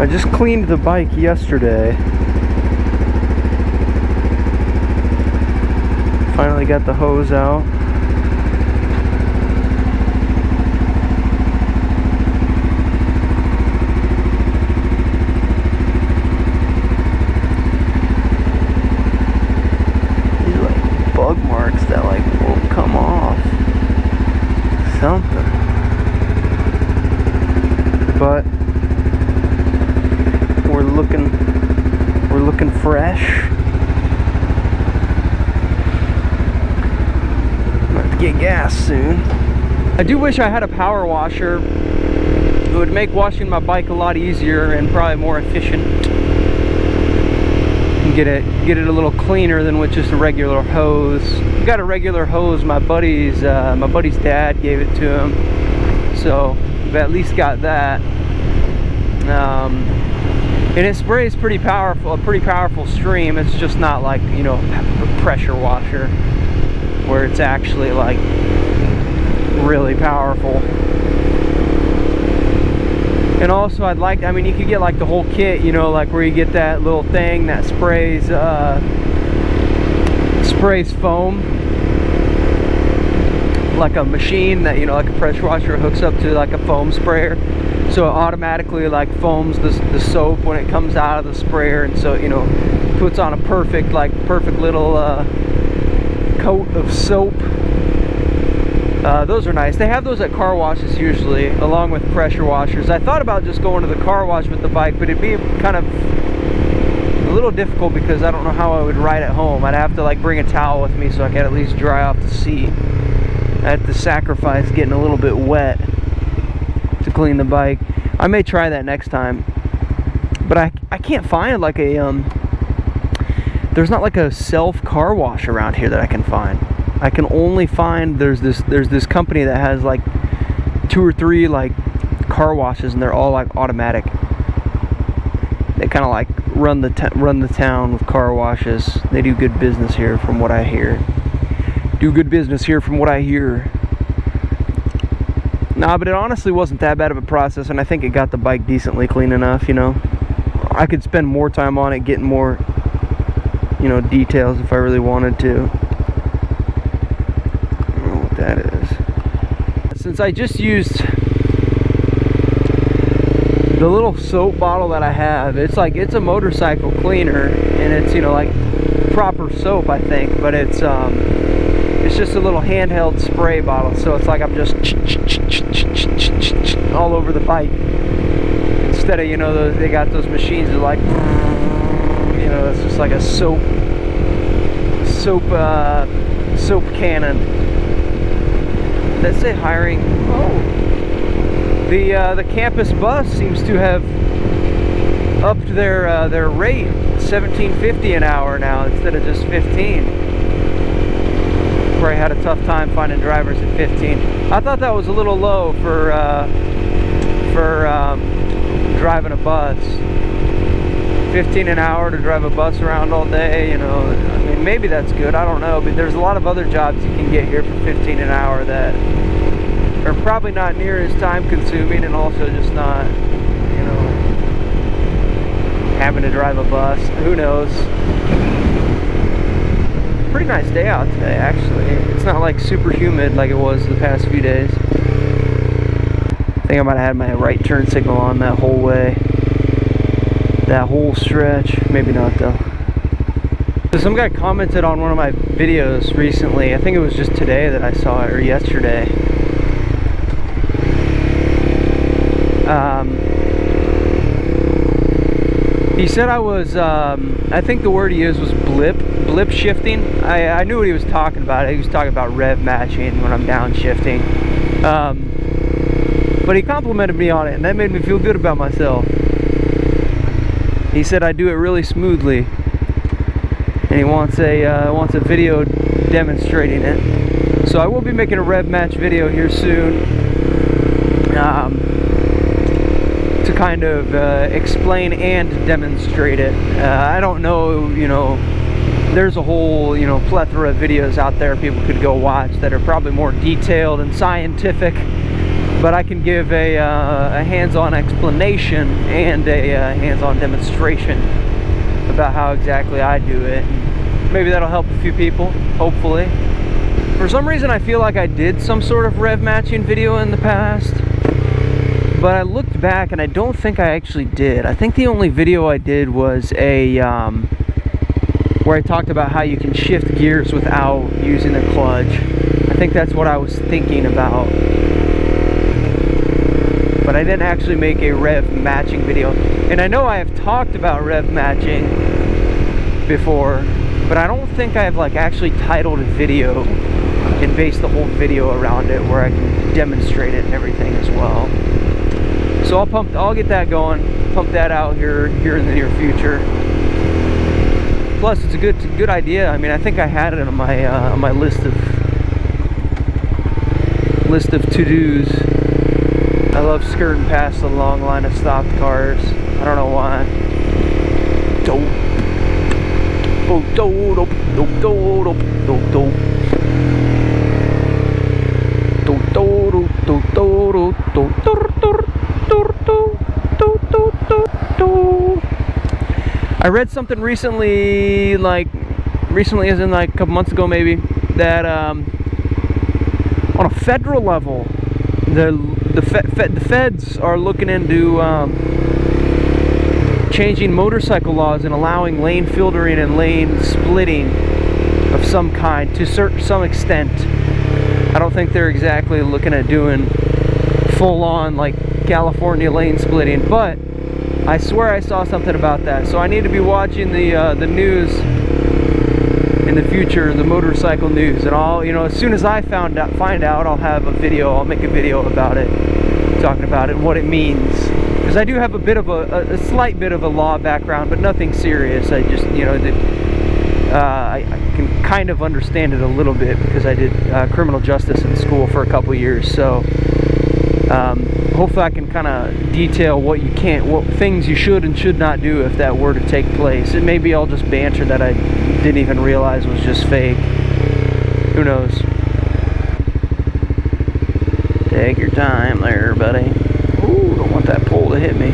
just cleaned the bike yesterday. Finally got the hose out. These are like bug marks that like won't come off. Something. But we're looking fresh. I'm gonna have to get gas soon. I do wish I had a power washer. It would make washing my bike a lot easier and probably more efficient. And get it a little cleaner than with just a regular hose. I got a regular hose. My buddy's dad gave it to him, so we've at least got that. And it sprays pretty powerful, a pretty powerful stream. It's just not like, you know, a pressure washer where it's actually like really powerful. And also I mean, you could get like the whole kit, you know, like where you get that little thing that sprays foam, like a machine that, you know, like a pressure washer hooks up to like a foam sprayer, so it automatically like foams the soap when it comes out of the sprayer, and so, you know, puts on a perfect little coat of soap. Those are nice. They have those at car washes usually, along with pressure washers. I thought about just going to the car wash with the bike, but it'd be kind of a little difficult because I don't know how I would ride at home. I'd have to like bring a towel with me so I could at least dry off the seat. I have to sacrifice getting a little bit wet to clean the bike. I may try that next time, but I can't find like a there's not like a self car wash around here that I can find. I can only find there's this company that has like 2 or 3 like car washes, and they're all like automatic. They kind of like run the town with car washes. They do good business here from what I hear. Nah, but it honestly wasn't that bad of a process, and I think it got the bike decently clean enough, you know. I could spend more time on it, getting more, you know, details if I really wanted to. I don't know what that is. Since I just used the little soap bottle that I have, it's a motorcycle cleaner, and it's, you know, like proper soap, I think, but it's just a little handheld spray bottle, so it's like I'm just all over the bike instead of, you know, they got those machines that like, you know, it's just like a soap cannon. Let's say hiring. Oh, the campus bus seems to have upped their rate, $17.50 an hour now instead of just $15. Where I had a tough time finding drivers at $15. I thought that was a little low for driving a bus. $15 an hour to drive a bus around all day, you know. I mean, maybe that's good, I don't know, but there's a lot of other jobs you can get here for $15 an hour that are probably not near as time consuming, and also just not, you know, having to drive a bus. Who knows? Pretty nice day out today, actually. It's not like super humid like it was the past few days. I think I might have had my right turn signal on that whole way, that whole stretch. Maybe not though. So some guy commented on one of my videos recently. I think it was just today that I saw it, or yesterday. He said I was, I think the word he used was blip shifting. I knew what he was talking about. He was talking about rev matching when I'm downshifting. But he complimented me on it, and that made me feel good about myself. He said I do it really smoothly, and he wants a video demonstrating it. So I will be making a rev match video here soon. To kind of explain and demonstrate it. I don't know, you know, there's a whole, you know, plethora of videos out there people could go watch that are probably more detailed and scientific but I can give a hands-on explanation and a hands-on demonstration about how exactly I do it. Maybe that'll help a few people, hopefully. For some reason I feel like I did some sort of rev matching video in the past, but I looked back and I don't think I actually did. I think the only video I did was a where I talked about how you can shift gears without using a clutch. I think that's what I was thinking about. But I didn't actually make a rev matching video. And I know I have talked about rev matching before, but I don't think I've like actually titled a video and based the whole video around it where I can demonstrate it and everything as well. So I'll get that going, pump that out here in the near future. Plus, it's a good idea. I mean, I think I had it on my list of to-dos. I love skirting past the long line of stocked cars. I don't know why. I read something recently as in like a couple months ago maybe, that on a federal level, the feds are looking into changing motorcycle laws and allowing lane filtering and lane splitting of some kind to some extent. I don't think they're exactly looking at doing full-on like California lane splitting, but I swear I saw something about that. So I need to be watching the news in the future, the motorcycle news, and I'll, as soon as I find out, I'll have a video. I'll make a video about it, talking about it, what it means. Because I do have a bit of a slight bit of a law background, but nothing serious. I just, I can kind of understand it a little bit because I did criminal justice in school for a couple years. So hopefully I can kind of detail what things you should and should not do if that were to take place. It may be all just banter that I didn't even realize was just fake. Who knows? Take your time there, buddy. Ooh, don't want that pole to hit me.